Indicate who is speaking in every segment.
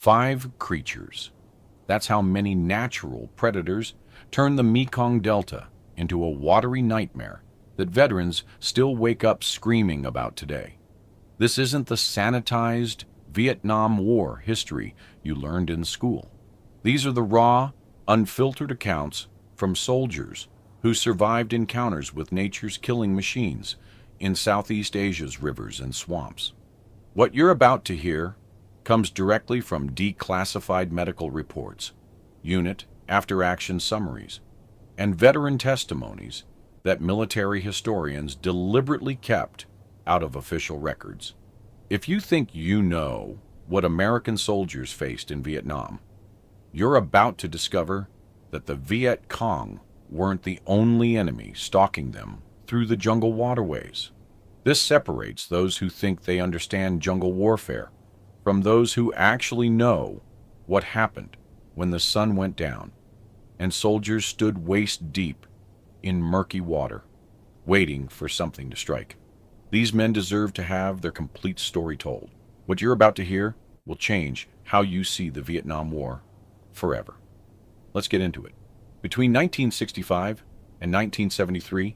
Speaker 1: 5 creatures. That's how many natural predators turn the Mekong Delta into a watery nightmare that veterans still wake up screaming about today. This isn't the sanitized Vietnam War history you learned in school. These are the raw, unfiltered accounts from soldiers who survived encounters with nature's killing machines in Southeast Asia's rivers and swamps. What you're about to hear comes directly from declassified medical reports, unit after-action summaries, and veteran testimonies that military historians deliberately kept out of official records. If you think you know what American soldiers faced in Vietnam, you're about to discover that the Viet Cong weren't the only enemy stalking them through the jungle waterways. This separates those who think they understand jungle warfare from those who actually know what happened when the sun went down and soldiers stood waist deep in murky water, waiting for something to strike. These men deserve to have their complete story told. What you're about to hear will change how you see the Vietnam War forever. Let's get into it. Between 1965 and 1973,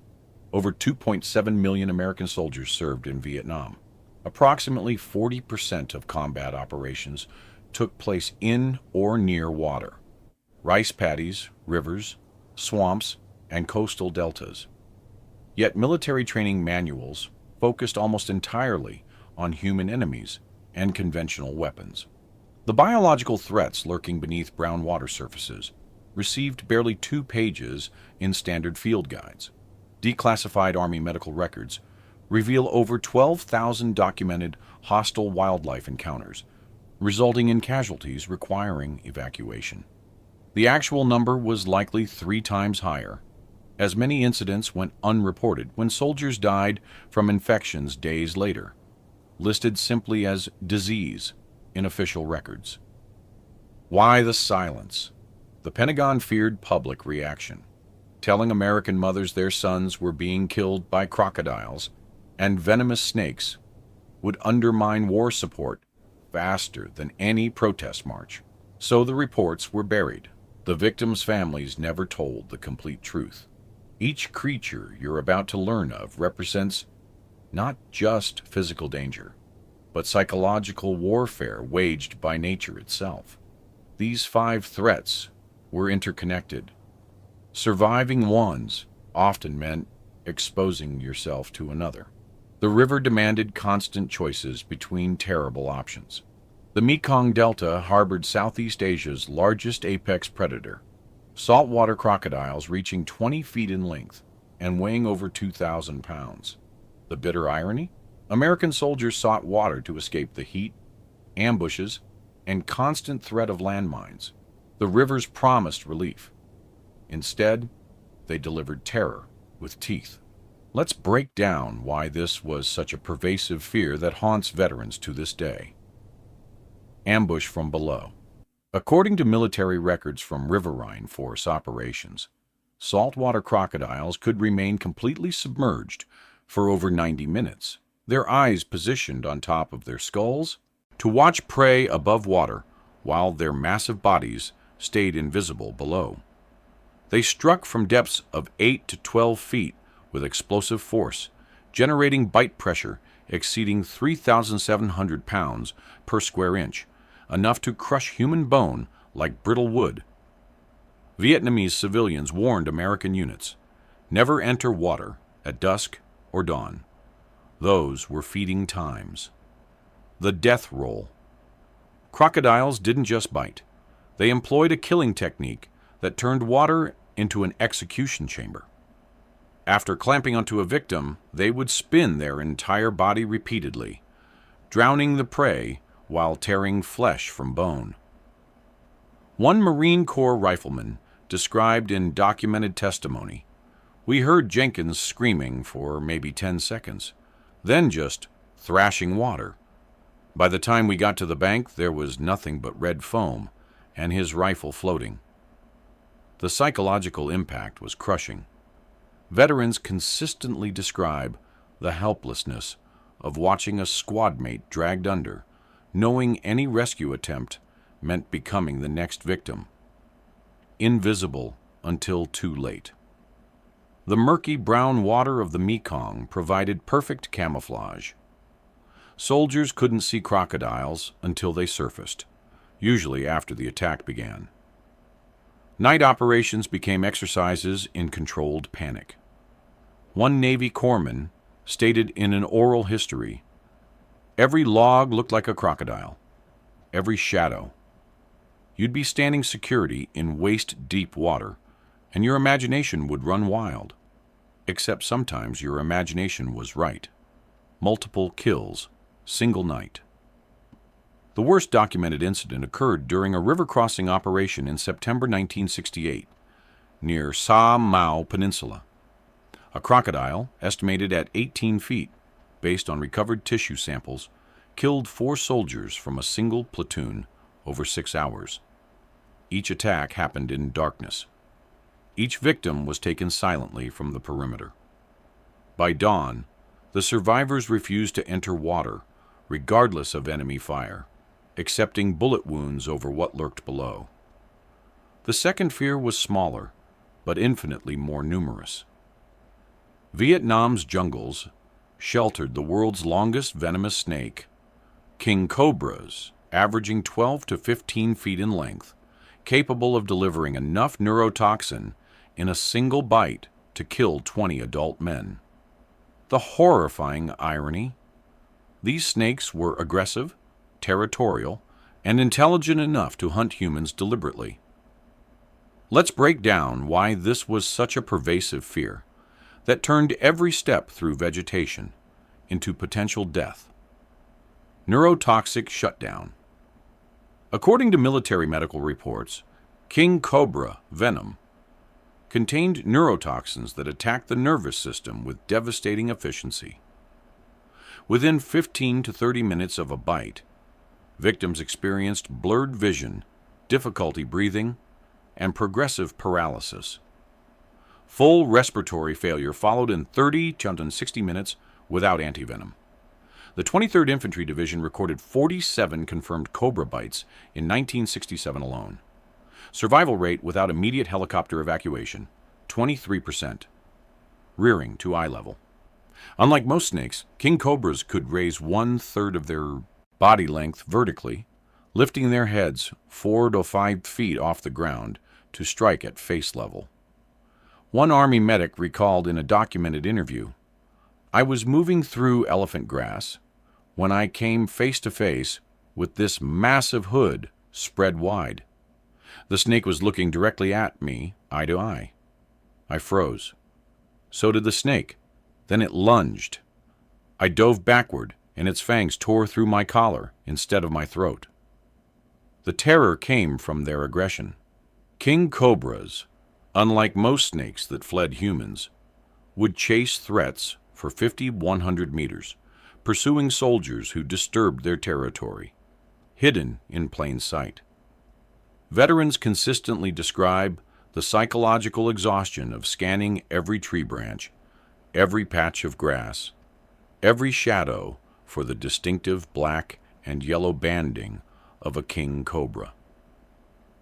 Speaker 1: over 2.7 million American soldiers served in Vietnam. Approximately 40% of combat operations took place in or near water, rice paddies, rivers, swamps, and coastal deltas. Yet military training manuals focused almost entirely on human enemies and conventional weapons. The biological threats lurking beneath brown water surfaces received barely 2 pages in standard field guides. Declassified Army medical records reveal over 12,000 documented hostile wildlife encounters, resulting in casualties requiring evacuation. The actual number was likely 3 times higher, as many incidents went unreported when soldiers died from infections days later, listed simply as disease in official records. Why the silence? The Pentagon feared public reaction, telling American mothers their sons were being killed by crocodiles and venomous snakes would undermine war support faster than any protest march. So the reports were buried. The victims' families never told the complete truth. Each creature you're about to learn of represents not just physical danger, but psychological warfare waged by nature itself. These 5 threats were interconnected. Surviving ones often meant exposing yourself to another. The river demanded constant choices between terrible options. The Mekong Delta harbored Southeast Asia's largest apex predator, saltwater crocodiles reaching 20 feet in length and weighing over 2,000 pounds. The bitter irony? American soldiers sought water to escape the heat, ambushes, and constant threat of landmines. The rivers promised relief. Instead, they delivered terror with teeth. Let's break down why this was such a pervasive fear that haunts veterans to this day. Ambush from below. According to military records from riverine force operations, saltwater crocodiles could remain completely submerged for over 90 minutes, their eyes positioned on top of their skulls to watch prey above water while their massive bodies stayed invisible below. They struck from depths of 8 to 12 feet with explosive force, generating bite pressure exceeding 3,700 pounds per square inch, enough to crush human bone like brittle wood. Vietnamese civilians warned American units, never enter water at dusk or dawn. Those were feeding times. The death roll. Crocodiles didn't just bite. They employed a killing technique that turned water into an execution chamber. After clamping onto a victim, they would spin their entire body repeatedly, drowning the prey while tearing flesh from bone. One Marine Corps rifleman described in documented testimony, "We heard Jenkins screaming for maybe 10 seconds, then just thrashing water. By the time we got to the bank, there was nothing but red foam and his rifle floating." The psychological impact was crushing. Veterans consistently describe the helplessness of watching a squad mate dragged under, knowing any rescue attempt meant becoming the next victim, invisible until too late. The murky brown water of the Mekong provided perfect camouflage. Soldiers couldn't see crocodiles until they surfaced, usually after the attack began. Night operations became exercises in controlled panic. One Navy corpsman stated in an oral history, "Every log looked like a crocodile, every shadow. You'd be standing security in waist-deep water, and your imagination would run wild. Except sometimes your imagination was right. Multiple kills, single night." The worst documented incident occurred during a river crossing operation in September 1968, near Sa Mau Peninsula. A crocodile, estimated at 18 feet, based on recovered tissue samples, killed 4 soldiers from a single platoon over 6 hours. Each attack happened in darkness. Each victim was taken silently from the perimeter. By dawn, the survivors refused to enter water, regardless of enemy fire, accepting bullet wounds over what lurked below. The second fear was smaller, but infinitely more numerous. Vietnam's jungles sheltered the world's longest venomous snake, king cobras, averaging 12 to 15 feet in length, capable of delivering enough neurotoxin in a single bite to kill 20 adult men. The horrifying irony: these snakes were aggressive, territorial, and intelligent enough to hunt humans deliberately. Let's break down why this was such a pervasive fear that turned every step through vegetation into potential death. Neurotoxic shutdown. According to military medical reports, king cobra venom contained neurotoxins that attack the nervous system with devastating efficiency. Within 15 to 30 minutes of a bite, victims experienced blurred vision, difficulty breathing, and progressive paralysis. Full respiratory failure followed in 30 to 60 minutes without antivenom. The 23rd Infantry Division recorded 47 confirmed cobra bites in 1967 alone. Survival rate without immediate helicopter evacuation, 23%. Rearing to eye level. Unlike most snakes, king cobras could raise 1/3 of their body length vertically, lifting their heads 4 to 5 feet off the ground to strike at face level. One Army medic recalled in a documented interview, "I was moving through elephant grass when I came face to face with this massive hood spread wide. The snake was looking directly at me, eye to eye. I froze. So did the snake. Then it lunged. I dove backward, and its fangs tore through my collar instead of my throat." The terror came from their aggression. King cobras, unlike most snakes that fled humans, would chase threats for 50-100 meters, pursuing soldiers who disturbed their territory, hidden in plain sight. Veterans consistently describe the psychological exhaustion of scanning every tree branch, every patch of grass, every shadow for the distinctive black and yellow banding of a king cobra.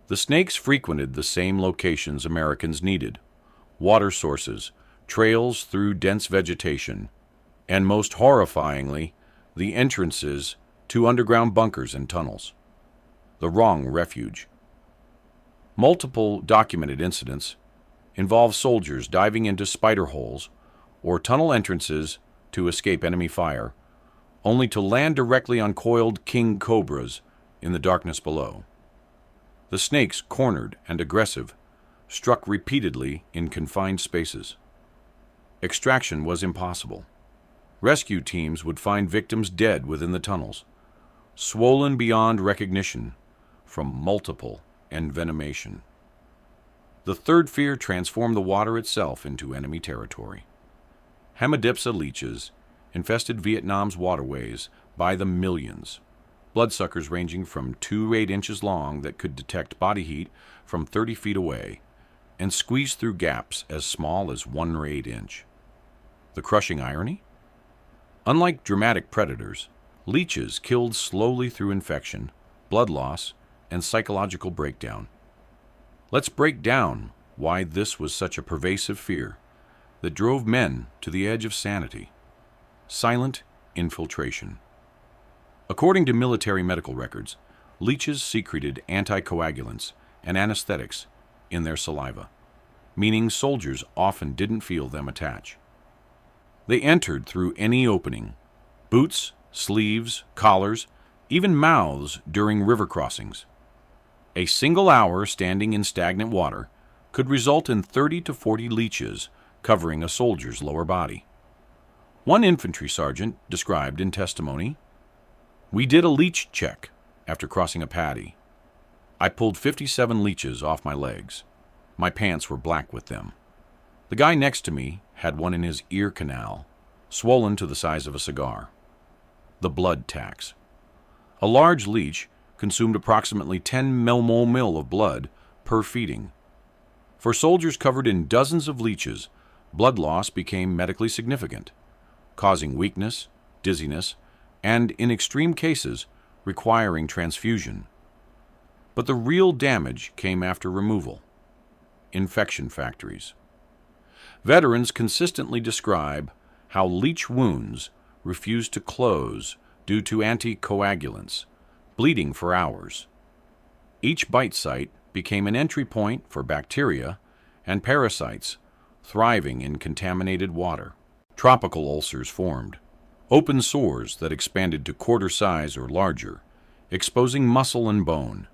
Speaker 1: The snakes frequented the same locations Americans needed: water sources, trails through dense vegetation, and most horrifyingly, the entrances to underground bunkers and tunnels. The wrong refuge. Multiple documented incidents involve soldiers diving into spider holes or tunnel entrances to escape enemy fire, only to land directly on coiled king cobras in the darkness below. The snakes, cornered and aggressive, struck repeatedly in confined spaces. Extraction was impossible. Rescue teams would find victims dead within the tunnels, swollen beyond recognition from multiple envenomation. The third fear transformed the water itself into enemy territory. Hemidipsa leeches infested Vietnam's waterways by the millions. Bloodsuckers ranging from 2 to 8 inches long that could detect body heat from 30 feet away and squeeze through gaps as small as 1 to 8 inch. The crushing irony? Unlike dramatic predators, leeches killed slowly through infection, blood loss, and psychological breakdown. Let's break down why this was such a pervasive fear that drove men to the edge of sanity. Silent infiltration. According to military medical records, leeches secreted anticoagulants and anesthetics in their saliva, meaning soldiers often didn't feel them attach. They entered through any opening: boots, sleeves, collars, even mouths during river crossings. A single hour standing in stagnant water could result in 30 to 40 leeches covering a soldier's lower body. One infantry sergeant described in testimony, "We did a leech check after crossing a paddy. I pulled 57 leeches off my legs. My pants were black with them. The guy next to me had one in his ear canal, swollen to the size of a cigar." The blood tax. A large leech consumed approximately 10 mmol of blood per feeding. For soldiers covered in dozens of leeches, blood loss became medically significant, causing weakness, dizziness, and, in extreme cases, requiring transfusion. But the real damage came after removal. Infection factories. Veterans consistently describe how leech wounds refuse to close due to anticoagulants, bleeding for hours. Each bite site became an entry point for bacteria and parasites thriving in contaminated water. Tropical ulcers formed, open sores that expanded to quarter size or larger, exposing muscle and bone.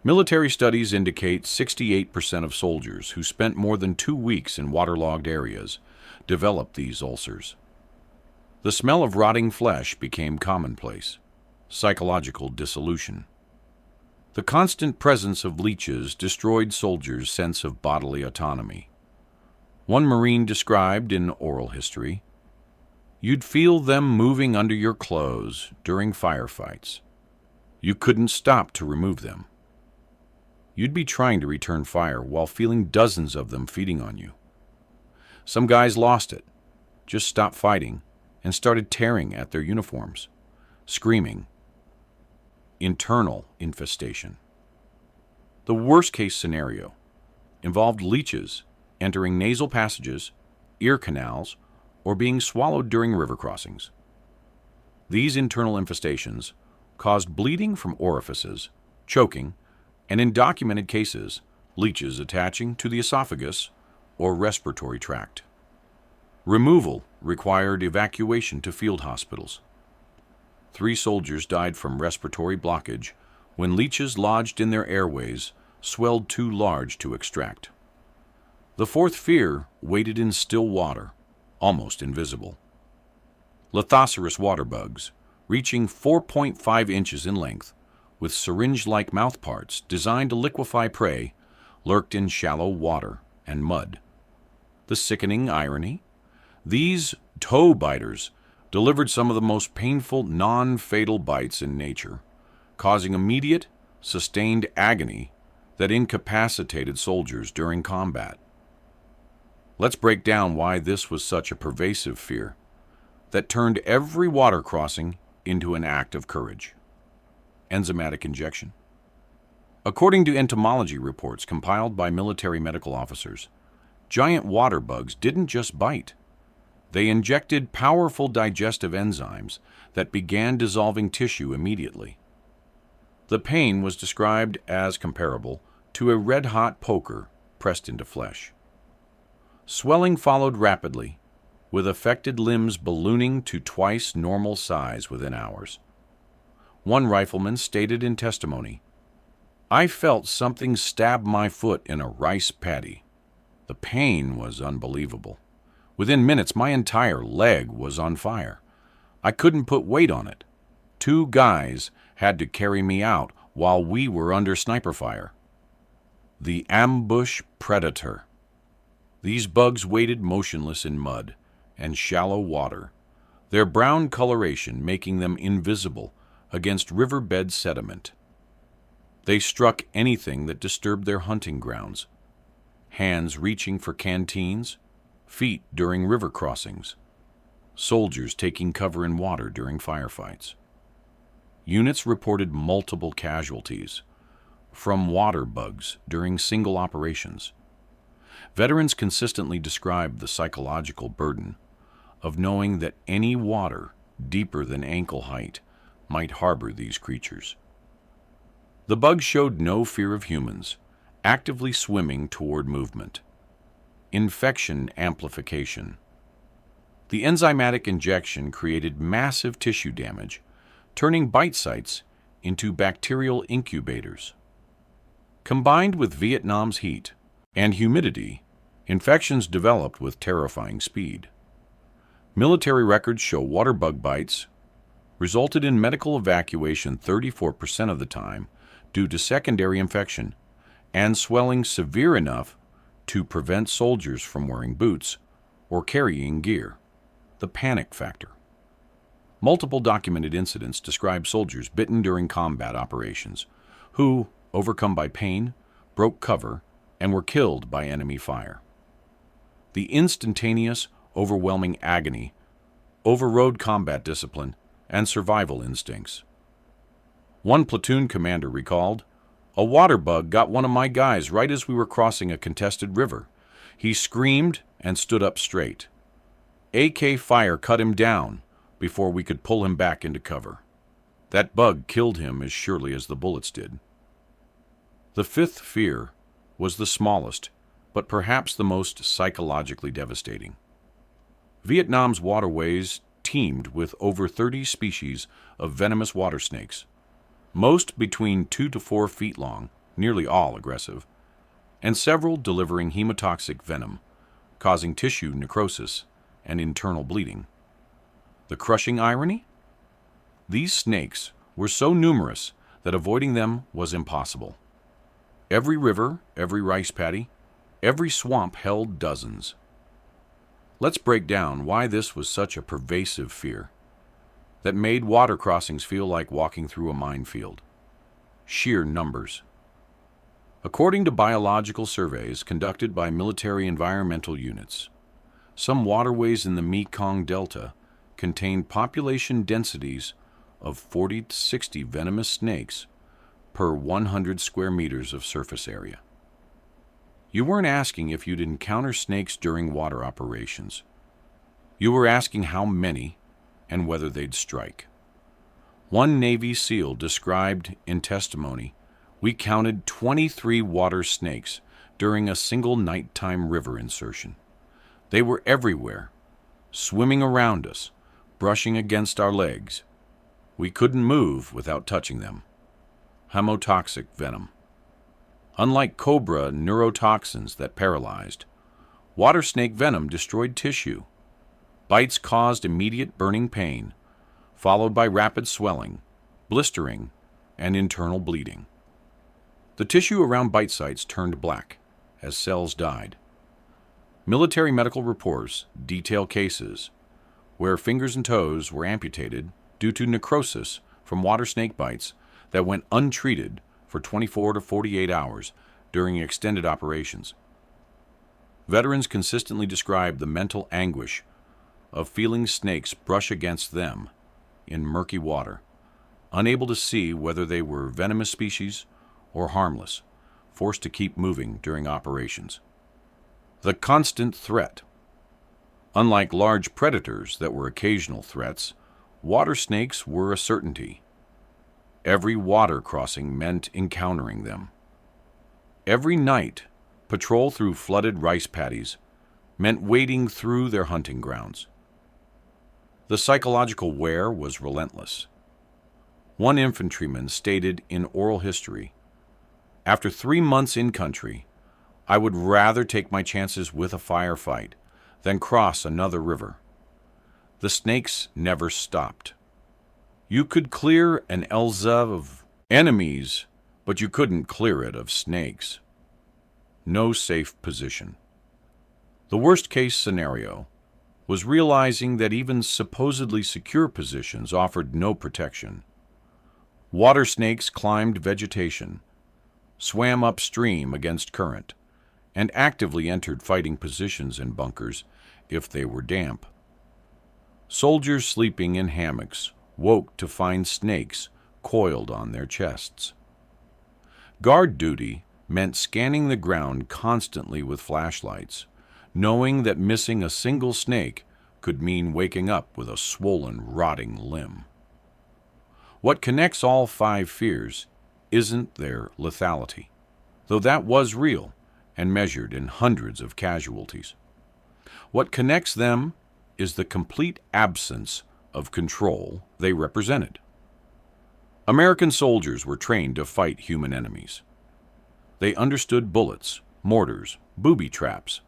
Speaker 1: Military studies indicate 68% of soldiers who spent more than 2 weeks in waterlogged areas developed these ulcers. The smell of rotting flesh became commonplace. Psychological dissolution. The constant presence of leeches destroyed soldiers' sense of bodily autonomy. One Marine described in oral history, "You'd feel them moving under your clothes during firefights. You couldn't stop to remove them. You'd be trying to return fire while feeling dozens of them feeding on you." Some guys lost it, just stopped fighting, and started tearing at their uniforms, screaming. Internal infestation. The worst-case scenario involved leeches entering nasal passages, ear canals, or being swallowed during river crossings. These internal infestations caused bleeding from orifices, choking, and in documented cases, leeches attaching to the esophagus or respiratory tract. Removal required evacuation to field hospitals. 3 soldiers died from respiratory blockage when leeches lodged in their airways swelled too large to extract. The 4th fear waited in still water, almost invisible. Lithoceros water bugs, reaching 4.5 inches in length, with syringe-like mouthparts designed to liquefy prey, lurked in shallow water and mud. The sickening irony? These toe biters delivered some of the most painful non-fatal bites in nature, causing immediate, sustained agony that incapacitated soldiers during combat. Let's break down why this was such a pervasive fear that turned every water crossing into an act of courage. Enzymatic injection. According to entomology reports compiled by military medical officers, giant water bugs didn't just bite. They injected powerful digestive enzymes that began dissolving tissue immediately. The pain was described as comparable to a red-hot poker pressed into flesh. Swelling followed rapidly, with affected limbs ballooning to twice normal size within hours. One rifleman stated in testimony, "I felt something stab my foot in a rice paddy. The pain was unbelievable. Within minutes, my entire leg was on fire. I couldn't put weight on it. 2 guys had to carry me out while we were under sniper fire." The ambush predator. These bugs waited motionless in mud and shallow water, their brown coloration making them invisible against riverbed sediment. They struck anything that disturbed their hunting grounds, hands reaching for canteens, feet during river crossings, soldiers taking cover in water during firefights. Units reported multiple casualties, from water bugs during single operations. Veterans consistently describe the psychological burden of knowing that any water deeper than ankle height might harbor these creatures. The bugs showed no fear of humans, actively swimming toward movement. Infection amplification. The enzymatic injection created massive tissue damage, turning bite sites into bacterial incubators. Combined with Vietnam's heat and humidity, infections developed with terrifying speed. Military records show water bug bites resulted in medical evacuation 34% of the time due to secondary infection and swelling severe enough to prevent soldiers from wearing boots or carrying gear. The panic factor. Multiple documented incidents describe soldiers bitten during combat operations who, overcome by pain, broke cover and were killed by enemy fire. The instantaneous, overwhelming agony overrode combat discipline and survival instincts. One platoon commander recalled, "A water bug got one of my guys right as we were crossing a contested river. He screamed and stood up straight. AK fire cut him down before we could pull him back into cover. That bug killed him as surely as the bullets did." The fifth fear was the smallest, but perhaps the most psychologically devastating. Vietnam's waterways teemed with over 30 species of venomous water snakes, most between 2 to 4 feet long, nearly all aggressive, and several delivering hemotoxic venom, causing tissue necrosis and internal bleeding. The crushing irony? These snakes were so numerous that avoiding them was impossible. Every river, every rice paddy, every swamp held dozens. Let's break down why this was such a pervasive fear that made water crossings feel like walking through a minefield. Sheer numbers. According to biological surveys conducted by military environmental units, some waterways in the Mekong Delta contained population densities of 40 to 60 venomous snakes per 100 square meters of surface area. You weren't asking if you'd encounter snakes during water operations. You were asking how many and whether they'd strike. One Navy SEAL described in testimony, "We counted 23 water snakes during a single nighttime river insertion. They were everywhere, swimming around us, brushing against our legs. We couldn't move without touching them." Hemotoxic venom. Unlike cobra neurotoxins that paralyzed, water snake venom destroyed tissue. Bites caused immediate burning pain, followed by rapid swelling, blistering, and internal bleeding. The tissue around bite sites turned black as cells died. Military medical reports detail cases where fingers and toes were amputated due to necrosis from water snake bites that went untreated for 24 to 48 hours during extended operations. Veterans consistently describe the mental anguish of feeling snakes brush against them in murky water, unable to see whether they were venomous species or harmless, forced to keep moving during operations. The constant threat. Unlike large predators that were occasional threats, water snakes were a certainty. Every water crossing meant encountering them. Every night, patrol through flooded rice paddies meant wading through their hunting grounds. The psychological wear was relentless. One infantryman stated in oral history, "After 3 months in country, I would rather take my chances with a firefight than cross another river." The snakes never stopped. You could clear an Elza of enemies, but you couldn't clear it of snakes. No safe position. The worst-case scenario was realizing that even supposedly secure positions offered no protection. Water snakes climbed vegetation, swam upstream against current, and actively entered fighting positions in bunkers if they were damp. Soldiers sleeping in hammocks woke to find snakes coiled on their chests. Guard duty meant scanning the ground constantly with flashlights, knowing that missing a single snake could mean waking up with a swollen, rotting limb. What connects all 5 fears isn't their lethality, though that was real and measured in hundreds of casualties. What connects them is the complete absence of control they represented. American soldiers were trained to fight human enemies. They understood bullets, mortars, booby traps.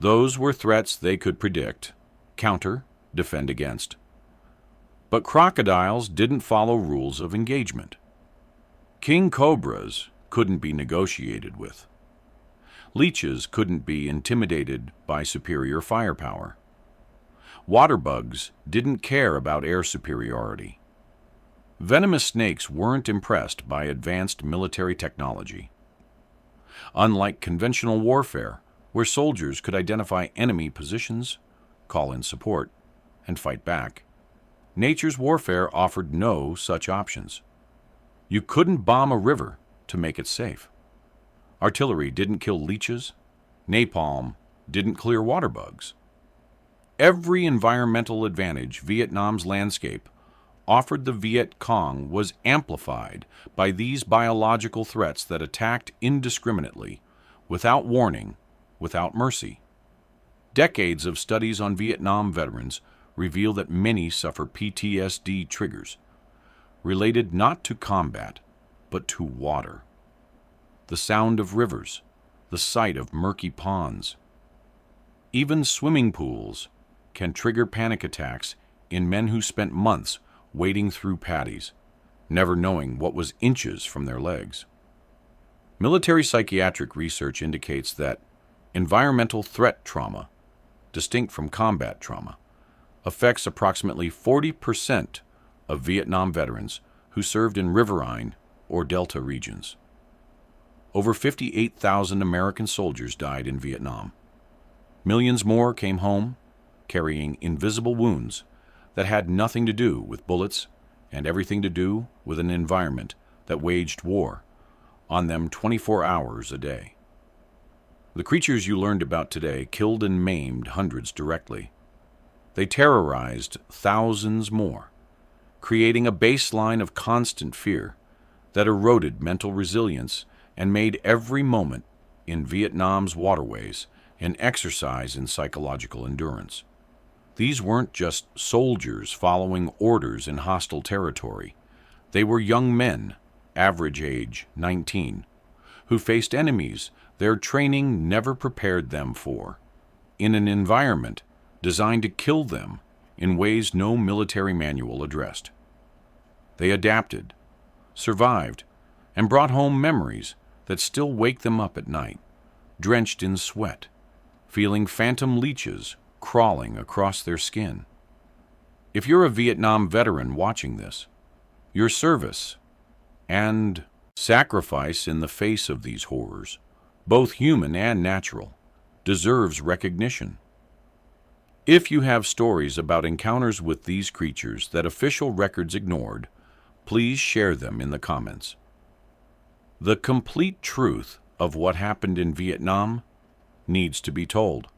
Speaker 1: Those were threats they could predict, counter, defend against. But crocodiles didn't follow rules of engagement. King cobras couldn't be negotiated with. Leeches couldn't be intimidated by superior firepower. Water bugs didn't care about air superiority. Venomous snakes weren't impressed by advanced military technology. Unlike conventional warfare, where soldiers could identify enemy positions, call in support, and fight back, nature's warfare offered no such options. You couldn't bomb a river to make it safe. Artillery didn't kill leeches. Napalm didn't clear water bugs. Every environmental advantage Vietnam's landscape offered the Viet Cong was amplified by these biological threats that attacked indiscriminately, without warning, without mercy. Decades of studies on Vietnam veterans reveal that many suffer PTSD triggers, related not to combat, but to water. The sound of rivers, the sight of murky ponds. Even swimming pools can trigger panic attacks in men who spent months wading through paddies, never knowing what was inches from their legs. Military psychiatric research indicates that environmental threat trauma, distinct from combat trauma, affects approximately 40% of Vietnam veterans who served in riverine or delta regions. Over 58,000 American soldiers died in Vietnam. Millions more came home carrying invisible wounds that had nothing to do with bullets and everything to do with an environment that waged war on them 24 hours a day. The creatures you learned about today killed and maimed hundreds directly. They terrorized thousands more, creating a baseline of constant fear that eroded mental resilience and made every moment in Vietnam's waterways an exercise in psychological endurance. These weren't just soldiers following orders in hostile territory. They were young men, average age 19, who faced enemies their training never prepared them for, in an environment designed to kill them in ways no military manual addressed. They adapted, survived, and brought home memories that still wake them up at night, drenched in sweat, feeling phantom leeches crawling across their skin. If you're a Vietnam veteran watching this, your service and sacrifice in the face of these horrors, both human and natural, deserves recognition. If you have stories about encounters with these creatures that official records ignored, please share them in the comments. The complete truth of what happened in Vietnam needs to be told.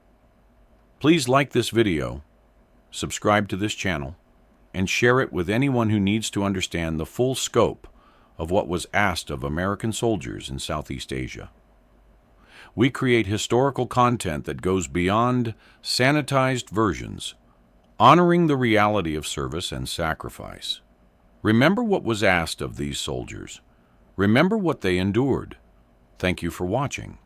Speaker 1: Please like this video, subscribe to this channel, and share it with anyone who needs to understand the full scope of what was asked of American soldiers in Southeast Asia. We create historical content that goes beyond sanitized versions, honoring the reality of service and sacrifice. Remember what was asked of these soldiers. Remember what they endured. Thank you for watching.